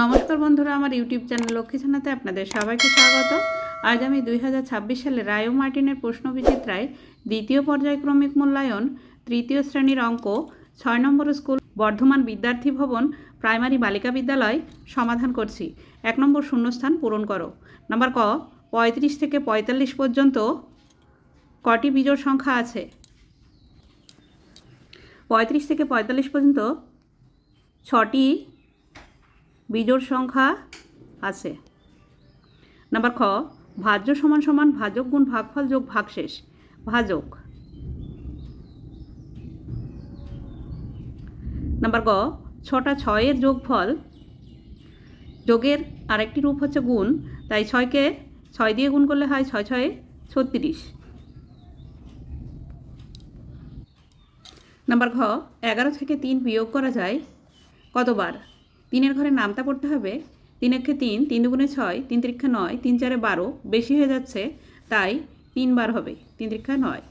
নমস্কার বন্ধুরা, আমার ইউটিউব চ্যানেল লক্ষ্মী ছানাতে আপনাদের সবাইকে স্বাগত। আজ আমি 2026 সালে রায়ো মার্টিনের প্রশ্নবিচিত্রায় দ্বিতীয় পর্যায়ক্রমিক মূল্যায়ন তৃতীয় শ্রেণীর অঙ্ক 6 নম্বর স্কুল বর্ধমান বিদ্যার্থী ভবন প্রাইমারি বালিকা বিদ্যালয় সমাধান করছি। 1 নম্বর শূন্যস্থান পূরণ করো। নাম্বার ক, 35 থেকে 45 পর্যন্ত কটি বিজোড় সংখ্যা আছে? 35 থেকে 45 পর্যন্ত 6টি বিজোড় সংখ্যা আছে। নাম্বার খ, ভাজ্য সমান সমান ভাজক গুণ ভাগফল যোগ ভাগশেষ। ভাজক। নাম্বার গ, 6টা 6-এর যোগফল, যোগের আরেকটি রূপ হচ্ছে গুণ, তাই 6কে 6 দিয়ে গুণ করলে হয় 6 6 36। নাম্বার ঘ, 11 থেকে 3 বিয়োগ করা যায় কতবার? 3-এর ঘরে নামতা পড়তে হবে। 3 একে 3, 3 দুগুণে 6, 3 তিরিক্ষা 9, 3 চারে 12, বেশি হয়ে যাচ্ছে তাই 3 বার হবে, 3 তিরিক্ষা 9।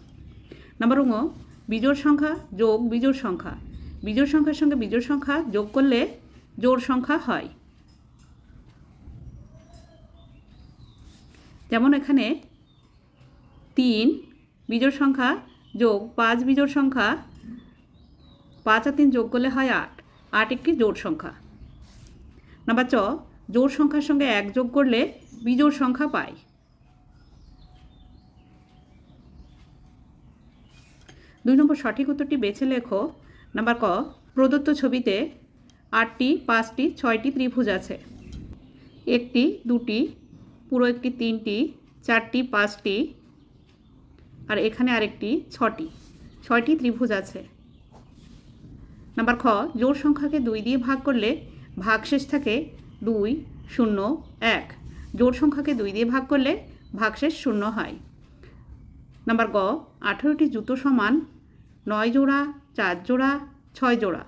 নাম্বার ঙ, বিজোড় সংখ্যা যোগ বিজোড় সংখ্যা। বিজোড় সংখ্যার সঙ্গে বিজোড় সংখ্যা যোগ করলে জোড় সংখ্যা হয়। যেমন এখানে 3 বিজোড় সংখ্যা যোগ 5 বিজোড় সংখ্যা, 5 আর 3 যোগ করলে হয় 8। 8 একটি জোড় সংখ্যা। নাম্বার চ, জোড় সংখ্যার সঙ্গে 1 যোগ করলে বিজোড় সংখ্যা পাই। দুই নম্বর সঠিক উত্তরটি বেছে লেখো। নাম্বার ক, প্রদত্ত ছবিতে 8টি 5টি 6টি ত্রিভুজ আছে। 1টি 2টি, পুরো একটি 3টি, 4টি 5টি, আর এখানে আরেকটি 6টি। 6টি ত্রিভুজ আছে। নাম্বার খ, জোড় সংখ্যাকে 2 দিয়ে ভাগ করলে ভাগশেষ থাকে 2 0 1। জোড় সংখ্যাকে 2 দিয়ে ভাগ করলে ভাগশেষ 0 হয়। নাম্বার গ, 18টি জুতো সমান 9 জোড়া 4 জোড়া 6 জোড়া।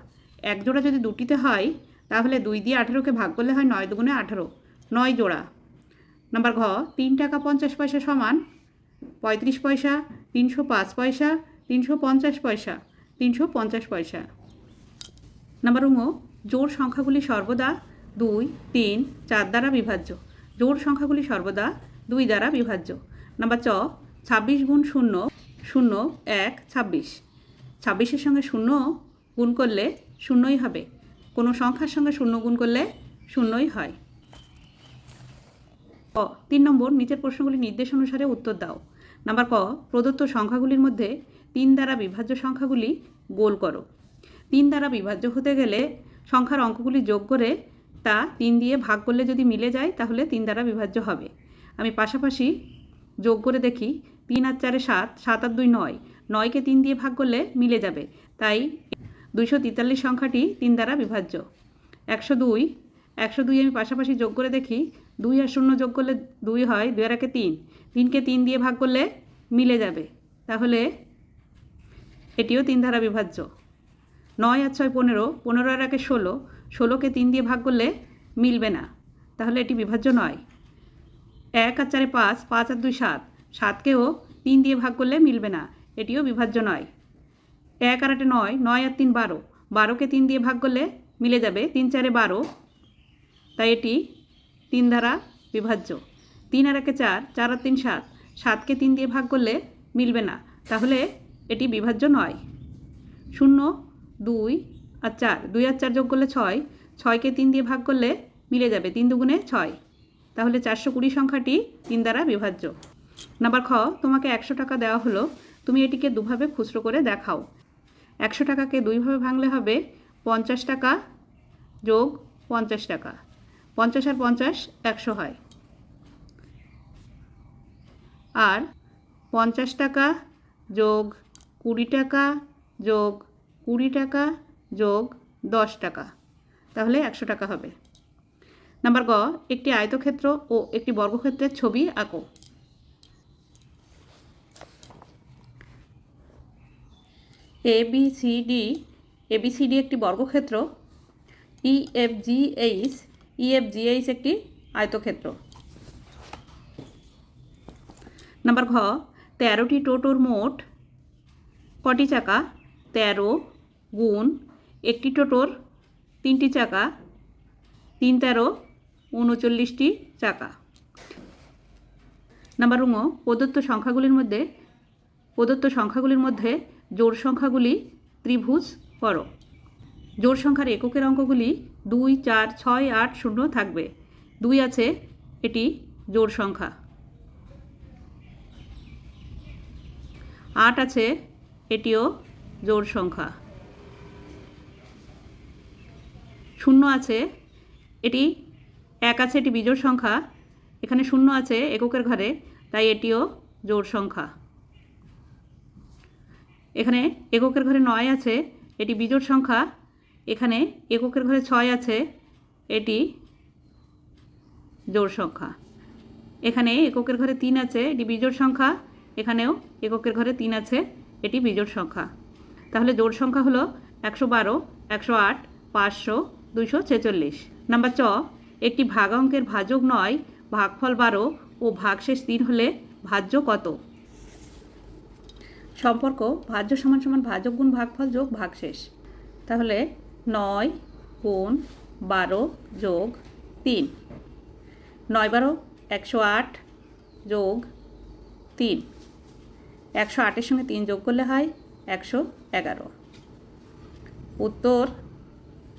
1 জোড়া যদি 2টিতে হয় তাহলে 2 দিয়ে 18কে ভাগ করলে হয় 9 দুগুণে 18, 9 জোড়া। নাম্বার ঘ, 3 টাকা 50 পয়সা সমান 35 পয়সা, 305 পয়সা, 350 পয়সা, 350 পয়সা। নাম্বার ঙ, জোড় সংখ্যাগুলি সর্বদা 2 3 4 দ্বারা বিভাজ্য। জোড় সংখ্যাগুলি সর্বদা 2 দ্বারা বিভাজ্য। নাম্বার চ, 26 গুণ 0 0 1 26। 26-এর সঙ্গে 0 গুণ করলে 0ই হবে। কোনো সংখ্যার সঙ্গে 0 গুণ করলে 0ই হয়। 3 নম্বর, নিচের প্রশ্নগুলি নির্দেশ অনুসারে উত্তর দাও। নাম্বার ক, প্রদত্ত সংখ্যাগুলির মধ্যে 3 দ্বারা বিভাজ্য সংখ্যাগুলি গোল করো। 3 দ্বারা বিভাজ্য হতে গেলে সংখ্যার অঙ্কগুলি যোগ করে তা 3 দিয়ে ভাগ করলে যদি মিলে যায় তাহলে 3 দ্বারা বিভাজ্য হবে। আমি পাশাপাশি যোগ করে দেখি। 3 আর 4 7, 7 আর 2 9, 9কে 3 দিয়ে ভাগ করলে মিলে যাবে, তাই 243 সংখ্যাটি 3 দ্বারা বিভাজ্য। 102 আমি পাশাপাশি যোগ করে দেখি। 2 আর 0 যোগ করলে 2 হয়, 2 আর 1 3, 3কে 3 দিয়ে ভাগ করলে মিলে যাবে, তাহলে এটিও 3 দ্বারা বিভাজ্য। 9 আর 6 15, 15 আর 1 16, 16কে 3 দিয়ে ভাগ করলে মিলবে না, তাহলে এটি বিভাজ্য নয়। 1 আর 4 5, 5 আর 2 7, 7কেও 3 দিয়ে ভাগ করলে মিলবে না, এটিও বিভাজ্য নয়। 1 আর 8 9, 9 আর 3 12, 12কে 3 দিয়ে ভাগ করলে মিলে যাবে, 3 4 12, তাই এটি 3 দ্বারা বিভাজ্য। 3 আর 1 4, 4 আর 3 7, 7কে 3 দিয়ে ভাগ করলে মিলবে না, তাহলে এটি বিভাজ্য নয়। 0 2 আর 4, 2 আর 4 যোগ করলে 6, 6কে 3 দিয়ে ভাগ করলে মিলে যাবে, 3 দুগুণে 6, তাহলে 420 সংখ্যাটি 3 দ্বারা বিভাজ্য। নাম্বার খ, তোমাকে 100 টাকা দেওয়া হলো, তুমি এটিকে দুভাবে খুচরো করে দেখাও। 100 টাকাকে 2 ভাবে ভাঙলে হবে 50 টাকা যোগ 50 টাকা। 50 আর 50 100 হয়। আর 50 টাকা যোগ 20 টাকা যোগ 20 টাকা যোগ 10 টাকা, তাহলে 100 টাকা হবে। নাম্বার গ, একটি আয়তক্ষেত্র ও একটি বর্গক্ষেত্রের ছবি আঁকো। ABCD একটি বর্গক্ষেত্র, EFGH একটি আয়তক্ষেত্র। নাম্বার ঘ, 13টি টোটোর মোট কটি চাকা? 13 গুণ একটি টোটোর 3টি চাকা, তিন তেরো 39টি চাকা। নাম্বার প্রদত্ত সংখ্যাগুলির মধ্যে জোড় সংখ্যাগুলি ত্রিভুজ করো। জোড় সংখ্যার এককের অঙ্কগুলি 2, 4, 6, 8, 0 থাকবে। 2 আছে, এটি জোড় সংখ্যা। 8 আছে, এটিও জোড় সংখ্যা। 0 আছে, এটি 1 আছে, এটি বিজোড় সংখ্যা। এখানে 0 আছে এককের ঘরে, তাই এটিও জোড় সংখ্যা। এখানে এককের ঘরে 9 আছে, এটি বিজোড় সংখ্যা। এখানে এককের ঘরে 6 আছে, এটি জোড় সংখ্যা। এখানে এককের ঘরে 3 আছে, এটি বিজোড় সংখ্যা। এখানেও এককের ঘরে 3 আছে, এটি বিজোড় সংখ্যা। তাহলে জোড় সংখ্যা হলো 112, 108, 500, 246। নাম্বার একটি ভাগাঙ্কের ভাজক 9, ভাগফল 12 ও ভাগশেষ 3 হলে ভাজ্য কত? সম্পর্ক ভাজ্য সমান সমান ভাজক গুণ ভাগফল যোগ ভাগশেষ। তাহলে 9 গুণ 12 যোগ 3, 9 12 108 যোগ 3, 108-এর সঙ্গে 3 যোগ করলে হয় 111। উত্তর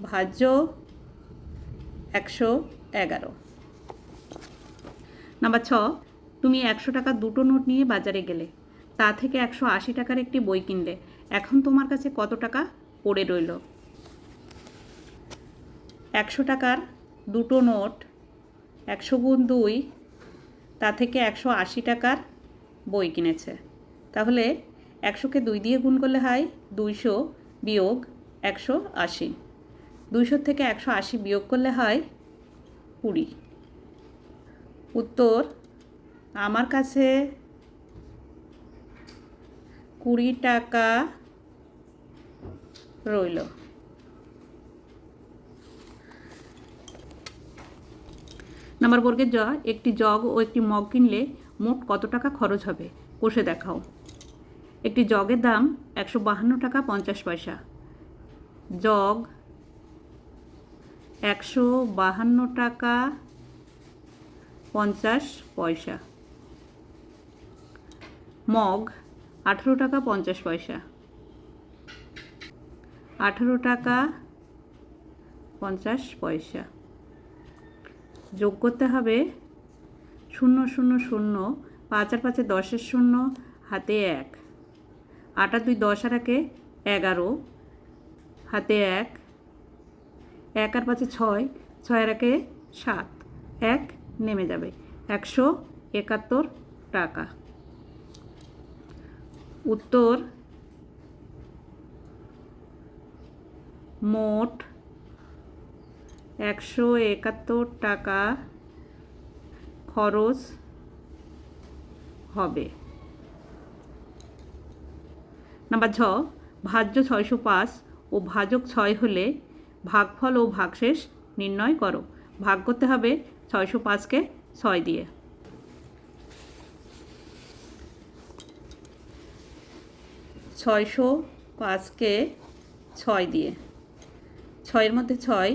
ভাজ্য 111। নাম্বার তুমি 100 টাকার দুটো নোট নিয়ে বাজারে গেলে, তা থেকে 180 টাকার একটি বই কিনলে। এখন তোমার কাছে কত টাকা পড়ে রইল? 100 টাকার দুটো নোট, 100 গুণ 2, তা থেকে 180 টাকার বই কিনেছে। তাহলে 100কে 2 দিয়ে গুণ করলে হয় 200 বিয়োগ 180। 200 থেকে 180 বিয়োগ করলে হয় 20। উত্তর আমার কাছে 20 টাকা রইল। নাম্বার বর্গের একটি জগ ও একটি মগ কিনলে মোট কত টাকা খরচ হবে কষে দেখাও। একটি জগের দাম 152 টাকা 50 পয়সা। জগ 152 টাকা 50 পয়সা। মগ 18 টাকা 50 পয়সা। 18 টাকা 50 পয়সা। যোগ করতে হবে 0 0 0, 5 আর 5 10-এর 0, হাতে 1, 8 আর 2 10 আর 1 11, হাতে 1, 1 আর 5 6, 6 আর 1 7, 1 নেমে যাবে। 171 টাকা। উত্তর মোট 171 টাকা খরচ হবে। নাম্বার ভাজ্য 605 ও ভাজক 6 হলে ভাগফল ও ভাগশেষ নির্ণয় করো। ভাগ করতে হবে 605-কে 6 দিয়ে। 605-কে 6 দিয়ে। 6-এর মধ্যে 6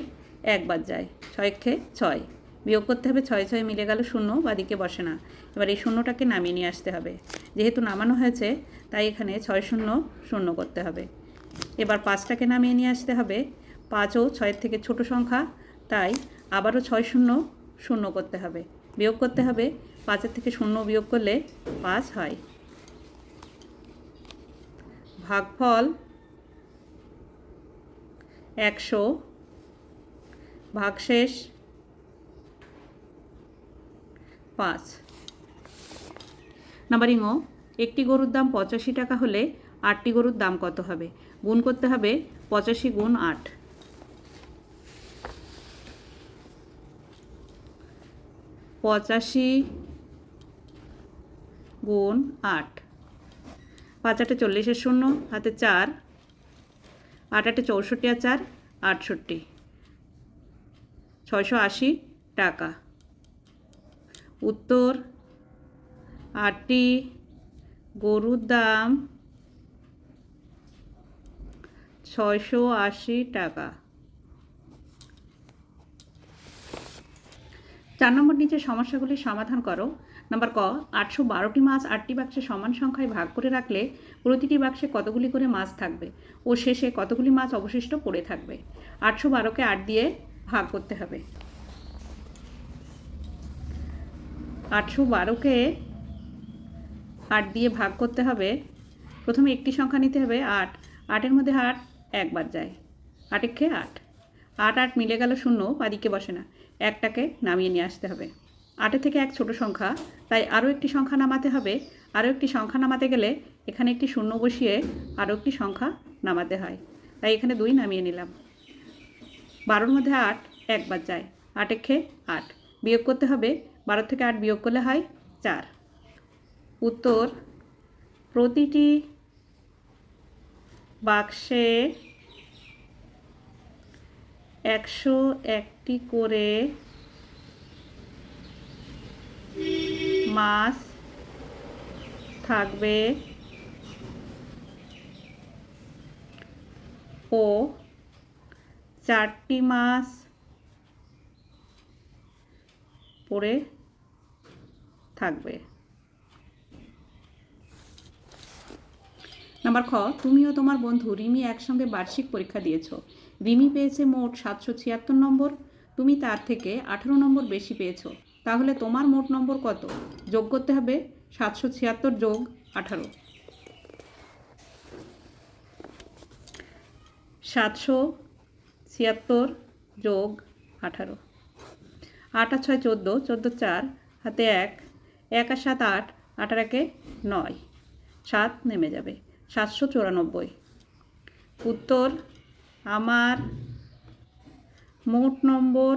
একবার যায়, 6-কে 6। বিয়োগ করতে হবে 6 6 মিলে গেল 0, বাদিকে বসে না। এবার এই 0টাকে নামিয়ে নিয়ে আসতে হবে। যেহেতু নামানো হয়েছে তাই এখানে 6 0 0 করতে হবে। এবার 5টাকে নামিয়ে নিয়ে আসতে হবে। 5ও 6-এর থেকে ছোট সংখ্যা, তাই আবারও 6 0 0 করতে হবে। বিয়োগ করতে হবে, 5-এর থেকে 0 বিয়োগ করলে 5 হয়। ভাগফল 100, ভাগশেষ 5। নাম্বার একটি গরুর দাম 85 টাকা হলে 8টি গরুর দাম কত হবে? গুণ করতে হবে 85 গুণ 8। 85 গুণ 8। 5 8 40-এর 0, হাতে 4, 8 8 64 আর 4 68, 680 টাকা। উত্তর 8টি গরুর দাম 680 টাকা। 4 নম্বর নিচের সমস্যাগুলির সমাধান করো। নাম্বার ক, 812টি মাছ 8টি বাক্সে সমান সংখ্যায় ভাগ করে রাখলে প্রতিটি বাক্সে কতগুলি করে মাছ থাকবে ও শেষে কতগুলি মাছ অবশিষ্ট পড়ে থাকবে। 812কে 8 দিয়ে ভাগ করতে হবে। 812কে 8 দিয়ে ভাগ করতে হবে। প্রথমে একটি সংখ্যা নিতে হবে 8। 8-এর মধ্যে 8 একবার যায়, 8 একে 8, 8 8 মিলে গেল 0, বাদিকে বসে না, একটাকে নামিয়ে নিয়ে আসতে হবে। 8 থেকে 1 ছোট সংখ্যা, তাই আরও একটি সংখ্যা নামাতে হবে। আরও একটি সংখ্যা নামাতে গেলে এখানে একটি 0 বসিয়ে আরও একটি সংখ্যা নামাতে হয়, তাই এখানে 2 নামিয়ে নিলাম। 12-র মধ্যে 8 একবার যায়, 8 একে 8, বিয়োগ করতে হবে। 12 থেকে 8 বিয়োগ করলে হয় 4। উত্তর, প্রতিটি বাক্সে 101টি করে মাছ থাকবে ও 4টি মাছ পড়ে থাকবে। নাম্বার খ, তুমি ও তোমার বন্ধু রিমি একসঙ্গে বার্ষিক পরীক্ষা দিয়েছো। রিমি পেয়েছে মোট 776 নম্বর, তুমি তার থেকে 18 নম্বর বেশি পেয়েছো, তাহলে তোমার মোট নম্বর কত? যোগ করতে হবে 776 যোগ 18। 776 যোগ 18, 8 আর 6 14, 14 4, হাতে 1, 1 আর 7 8, 8 আর 1 9, 7 নেমে যাবে, 794। উত্তর, আমার মোট নম্বর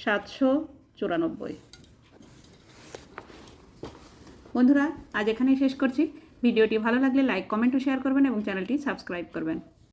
794। বন্ধুরা, আজ এখানেই শেষ করছি। ভিডিওটি ভালো লাগলে লাইক, কমেন্ট ও শেয়ার করবেন এবং চ্যানেলটি সাবস্ক্রাইব করবেন।